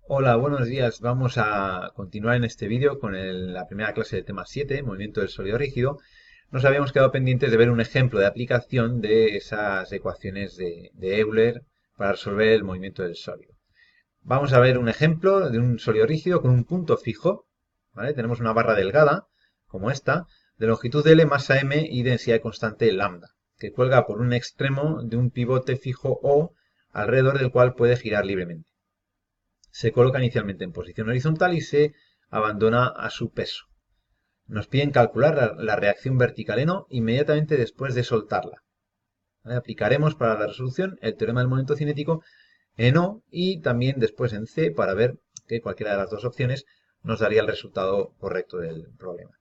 Hola, buenos días. Vamos a continuar en este vídeo con la primera clase de tema 7, movimiento del sólido rígido. Nos habíamos quedado pendientes de ver un ejemplo de aplicación de esas ecuaciones de Euler para resolver el movimiento del sólido. Vamos a ver un ejemplo de un sólido rígido con un punto fijo, ¿vale? Tenemos una barra delgada, como esta, de longitud L, masa M y densidad constante lambda, que cuelga por un extremo de un pivote fijo O, alrededor del cual puede girar libremente. Se coloca inicialmente en posición horizontal y se abandona a su peso. Nos piden calcular la reacción vertical en O inmediatamente después de soltarla. ¿Vale? Aplicaremos para la resolución el teorema del momento cinético en O y también después en C para ver que cualquiera de las dos opciones nos daría el resultado correcto del problema.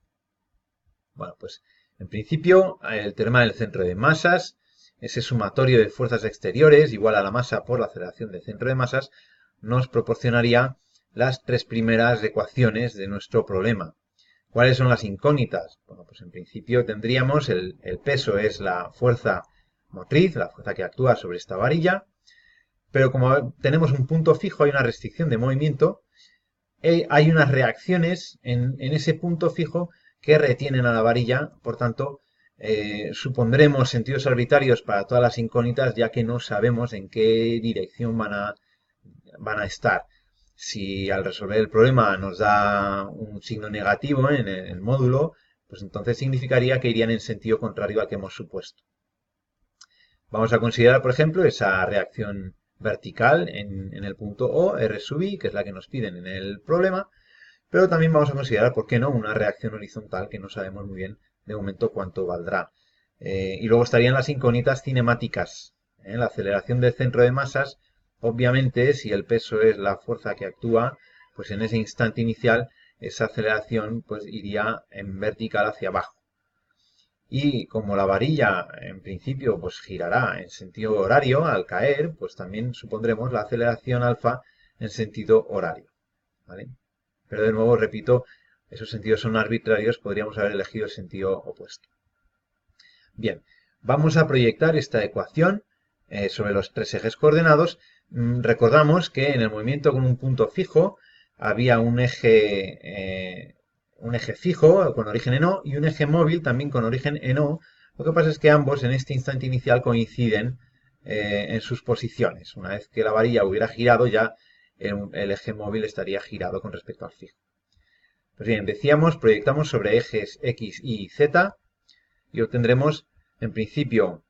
Bueno, pues en principio el teorema del centro de masas, ese sumatorio de fuerzas exteriores igual a la masa por la aceleración del centro de masas, nos proporcionaría las tres primeras ecuaciones de nuestro problema. ¿Cuáles son las incógnitas? Bueno, pues en principio tendríamos el peso es la fuerza motriz, la fuerza que actúa sobre esta varilla, pero como tenemos un punto fijo, hay una restricción de movimiento, hay unas reacciones en ese punto fijo que retienen a la varilla, por tanto, supondremos sentidos arbitrarios para todas las incógnitas, ya que no sabemos en qué dirección van a estar. Si al resolver el problema nos da un signo negativo en el módulo, pues entonces significaría que irían en sentido contrario al que hemos supuesto. Vamos a considerar, por ejemplo, esa reacción vertical en el punto O, R sub I, que es la que nos piden en el problema, pero también vamos a considerar, ¿por qué no?, una reacción horizontal que no sabemos muy bien de momento cuánto valdrá. Y luego estarían las incógnitas cinemáticas. La aceleración del centro de masas, obviamente, si el peso es la fuerza que actúa, pues en ese instante inicial esa aceleración pues iría en vertical hacia abajo. Y como la varilla en principio pues girará en sentido horario al caer, pues también supondremos la aceleración alfa en sentido horario. ¿Vale? Pero de nuevo, repito, esos sentidos son arbitrarios, podríamos haber elegido el sentido opuesto. Bien, vamos a proyectar esta ecuación sobre los tres ejes coordenados. Recordamos que en el movimiento con un punto fijo había un eje fijo con origen en O y un eje móvil también con origen en O. Lo que pasa es que ambos en este instante inicial coinciden en sus posiciones. Una vez que la varilla hubiera girado, ya el eje móvil estaría girado con respecto al fijo. Pues bien, decíamos, proyectamos sobre ejes X, Y y Z y obtendremos, en principio,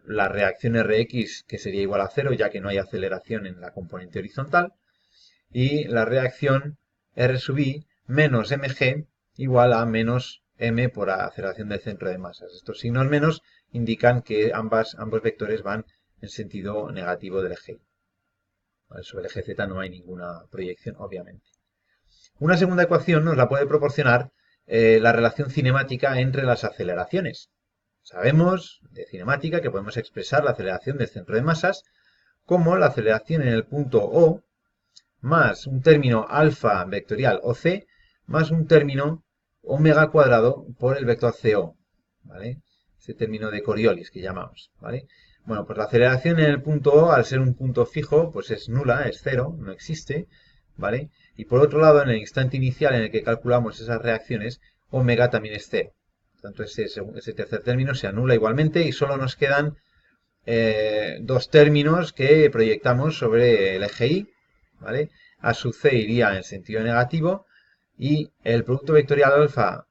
la reacción Rx, que sería igual a cero, ya que no hay aceleración en la componente horizontal, y la reacción R sub I menos mg igual a menos m por aceleración del centro de masas. Estos signos menos indican que ambos vectores van en sentido negativo del eje Y. Sobre el eje Z no hay ninguna proyección, obviamente. Una segunda ecuación nos la puede proporcionar la relación cinemática entre las aceleraciones. Sabemos de cinemática que podemos expresar la aceleración del centro de masas como la aceleración en el punto O más un término alfa vectorial OC más un término omega cuadrado por el vector CO. ¿Vale? Ese término de Coriolis que llamamos. ¿Vale? Bueno, pues la aceleración en el punto O, al ser un punto fijo, pues es nula, es cero, no existe. ¿Vale? Y por otro lado, en el instante inicial en el que calculamos esas reacciones, omega también es cero. Por tanto, ese tercer término se anula igualmente y solo nos quedan dos términos que proyectamos sobre el eje Y. ¿Vale? A sub c iría en sentido negativo y el producto vectorial alfa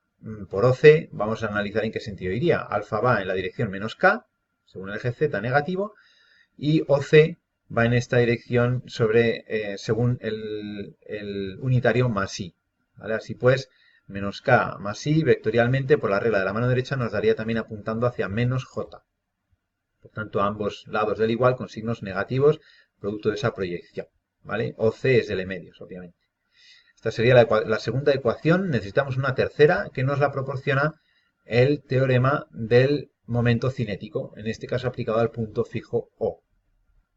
por OC vamos a analizar en qué sentido iría. Alfa va en la dirección menos k, según el eje z negativo, y OC va en esta dirección según el unitario más i. ¿Vale? Así pues, menos k más i vectorialmente por la regla de la mano derecha nos daría también apuntando hacia menos j. Por tanto, a ambos lados del igual con signos negativos, producto de esa proyección. ¿Vale? OC es de L medios, obviamente. Esta sería la segunda ecuación. Necesitamos una tercera que nos la proporciona el teorema del momento cinético, en este caso aplicado al punto fijo O.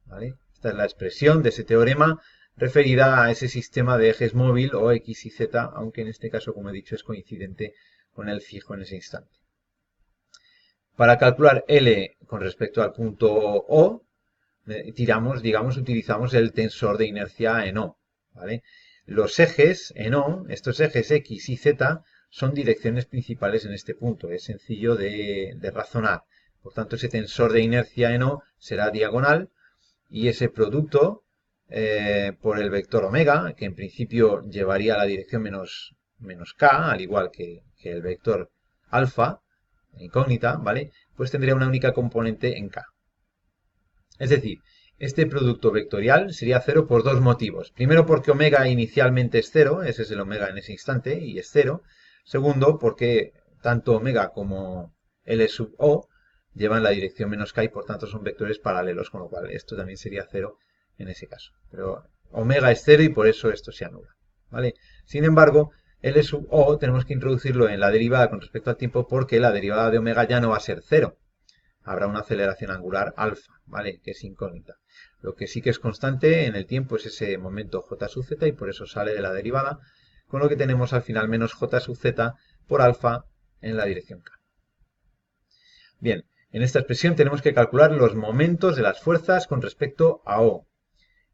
¿Vale? Esta es la expresión de ese teorema referida a ese sistema de ejes móvil o X y Z, aunque en este caso, como he dicho, es coincidente con el fijo en ese instante. Para calcular L con respecto al punto O, utilizamos el tensor de inercia en O. ¿vale? Los ejes en O, estos ejes X y Z, son direcciones principales en este punto. Es sencillo de razonar. Por tanto, ese tensor de inercia en O será diagonal y ese producto por el vector omega, que en principio llevaría la dirección menos k, al igual que el vector alfa, incógnita, ¿vale? Pues tendría una única componente en k. Es decir, este producto vectorial sería 0 por dos motivos. Primero, porque omega inicialmente es 0, ese es el omega en ese instante, y es 0. Segundo, porque tanto omega como L sub O llevan la dirección menos k y por tanto son vectores paralelos, con lo cual esto también sería 0 en ese caso. Pero omega es 0 y por eso esto se anula, ¿vale? Sin embargo, L sub O tenemos que introducirlo en la derivada con respecto al tiempo porque la derivada de omega ya no va a ser 0. Habrá una aceleración angular alfa, ¿vale? Que es incógnita. Lo que sí que es constante en el tiempo es ese momento j sub z y por eso sale de la derivada, con lo que tenemos al final menos j sub z por alfa en la dirección k. Bien, en esta expresión tenemos que calcular los momentos de las fuerzas con respecto a O.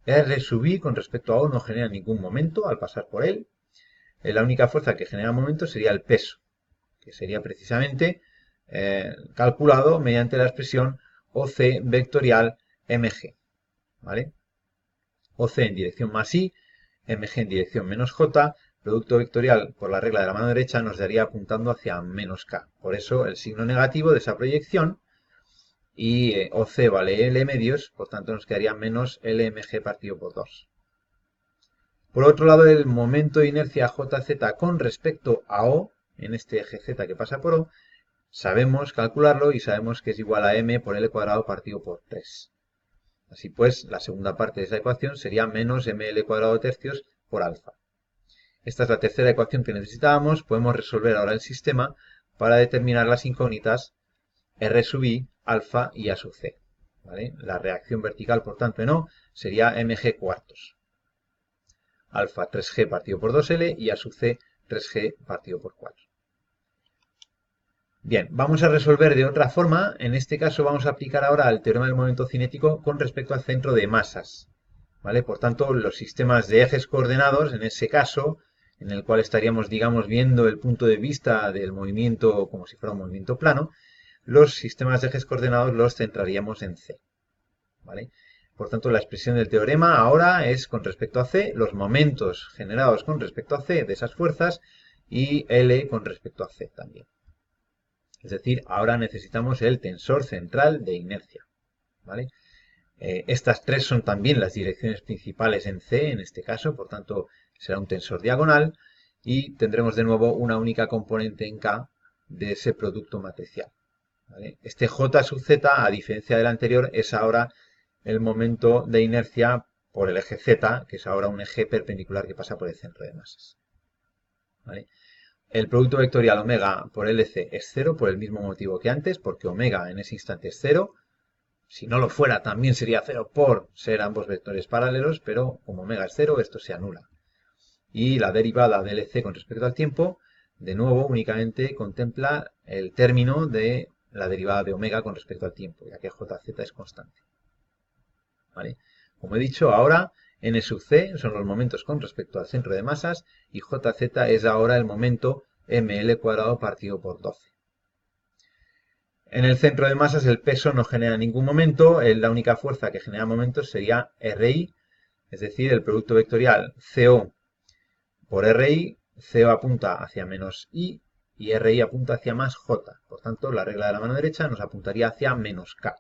R sub i con respecto a O no genera ningún momento al pasar por él. La única fuerza que genera momento sería el peso, que sería precisamente calculado mediante la expresión OC vectorial mg, ¿vale? OC en dirección más i, mg en dirección menos j, producto vectorial por la regla de la mano derecha nos daría apuntando hacia menos k. Por eso el signo negativo de esa proyección y OC vale L medios, por tanto nos quedaría menos LMG partido por 2. Por otro lado, el momento de inercia JZ con respecto a O, en este eje Z que pasa por O, sabemos calcularlo y sabemos que es igual a m por L cuadrado partido por 3. Así pues, la segunda parte de esa ecuación sería menos ml cuadrado tercios por alfa. Esta es la tercera ecuación que necesitábamos. Podemos resolver ahora el sistema para determinar las incógnitas R sub i, alfa y A sub c. ¿Vale? La reacción vertical, por tanto, en O sería mg cuartos. Alfa 3g partido por 2l y A sub c 3g partido por 4. Bien, vamos a resolver de otra forma. En este caso vamos a aplicar ahora el teorema del momento cinético con respecto al centro de masas. ¿Vale? Por tanto, los sistemas de ejes coordenados, en ese caso, en el cual estaríamos, digamos, viendo el punto de vista del movimiento como si fuera un movimiento plano, los sistemas de ejes coordenados los centraríamos en C. ¿Vale? Por tanto, la expresión del teorema ahora es con respecto a C, los momentos generados con respecto a C de esas fuerzas y L con respecto a C también. Es decir, ahora necesitamos el tensor central de inercia. ¿Vale? Estas tres son también las direcciones principales en C, en este caso, por tanto será un tensor diagonal y tendremos de nuevo una única componente en K de ese producto matricial. ¿Vale? Este J sub Z, a diferencia del anterior, es ahora el momento de inercia por el eje Z, que es ahora un eje perpendicular que pasa por el centro de masas. ¿Vale? El producto vectorial omega por LC es 0 por el mismo motivo que antes, porque omega en ese instante es 0. Si no lo fuera, también sería 0 por ser ambos vectores paralelos, pero como omega es 0, esto se anula. Y la derivada de LC con respecto al tiempo, de nuevo, únicamente contempla el término de la derivada de omega con respecto al tiempo, ya que JZ es constante. ¿Vale? Como he dicho, ahora n sub c son los momentos con respecto al centro de masas y JZ es ahora el momento ml cuadrado partido por 12. En el centro de masas el peso no genera ningún momento, la única fuerza que genera momentos sería RI, es decir, el producto vectorial CO por RI, CO apunta hacia menos I y RI apunta hacia más J. Por tanto, la regla de la mano derecha nos apuntaría hacia menos K.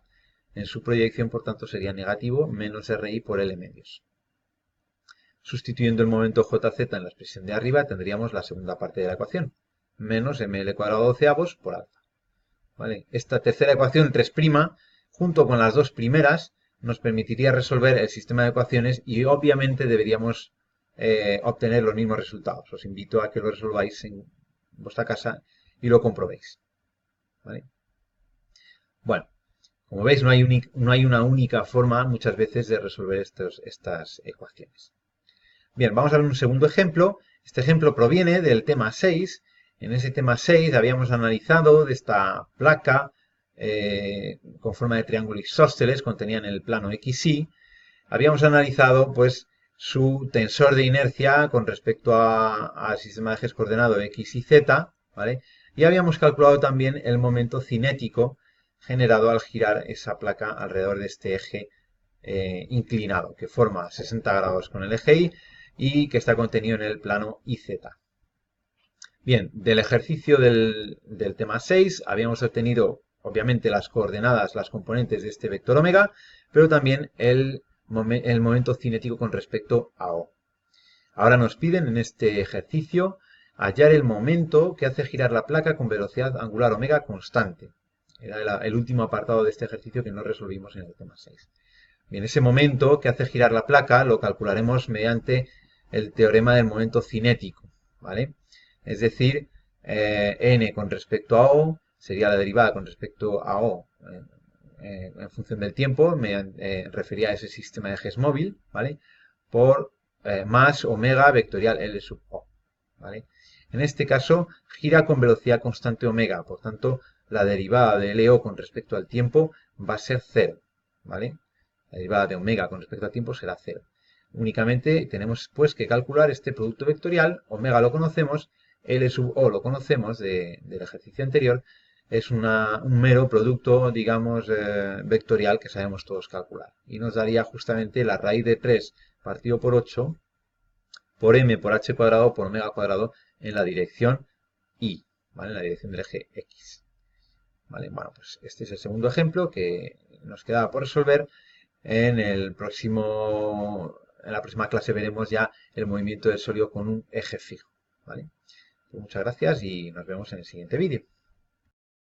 En su proyección, por tanto, sería negativo menos RI por L medios. Sustituyendo el momento JZ en la expresión de arriba, tendríamos la segunda parte de la ecuación, menos ml cuadrado doceavos por alfa. ¿Vale? Esta tercera ecuación, 3', junto con las dos primeras, nos permitiría resolver el sistema de ecuaciones y obviamente deberíamos obtener los mismos resultados. Os invito a que lo resolváis en vuestra casa y lo comprobéis. ¿Vale? Bueno, como veis, no hay una única forma muchas veces de resolver estas ecuaciones. Bien, vamos a ver un segundo ejemplo. Este ejemplo proviene del tema 6. En ese tema 6 habíamos analizado de esta placa con forma de triángulo isósceles contenida en el plano XY. Habíamos analizado pues su tensor de inercia con respecto al sistema de ejes coordenado X y Z, ¿vale? Y habíamos calculado también el momento cinético generado al girar esa placa alrededor de este eje inclinado, que forma 60 grados con el eje Y y que está contenido en el plano IZ. Bien, del ejercicio del tema 6 habíamos obtenido obviamente las coordenadas, las componentes de este vector omega, pero también el momento cinético con respecto a O. Ahora nos piden en este ejercicio hallar el momento que hace girar la placa con velocidad angular omega constante. Era el último apartado de este ejercicio que no resolvimos en el tema 6. Bien, ese momento que hace girar la placa lo calcularemos mediante el teorema del momento cinético, ¿vale? Es decir, n con respecto a O sería la derivada con respecto a O en función del tiempo, me refería a ese sistema de ejes móvil, ¿vale? Por más omega vectorial L sub O, ¿vale? En este caso, gira con velocidad constante omega, por tanto, la derivada de LO con respecto al tiempo va a ser 0, ¿vale? La derivada de omega con respecto al tiempo será 0. Únicamente tenemos pues que calcular este producto vectorial, omega lo conocemos, L sub O lo conocemos del ejercicio anterior, es un mero producto, digamos, vectorial que sabemos todos calcular. Y nos daría justamente la raíz de 3 partido por 8 por m por h cuadrado por omega cuadrado en la dirección y, ¿vale? En la dirección del eje X. ¿Vale? Bueno, pues este es el segundo ejemplo que nos queda por resolver. En la próxima clase veremos ya el movimiento del sólido con un eje fijo. ¿Vale? Pues muchas gracias y nos vemos en el siguiente vídeo.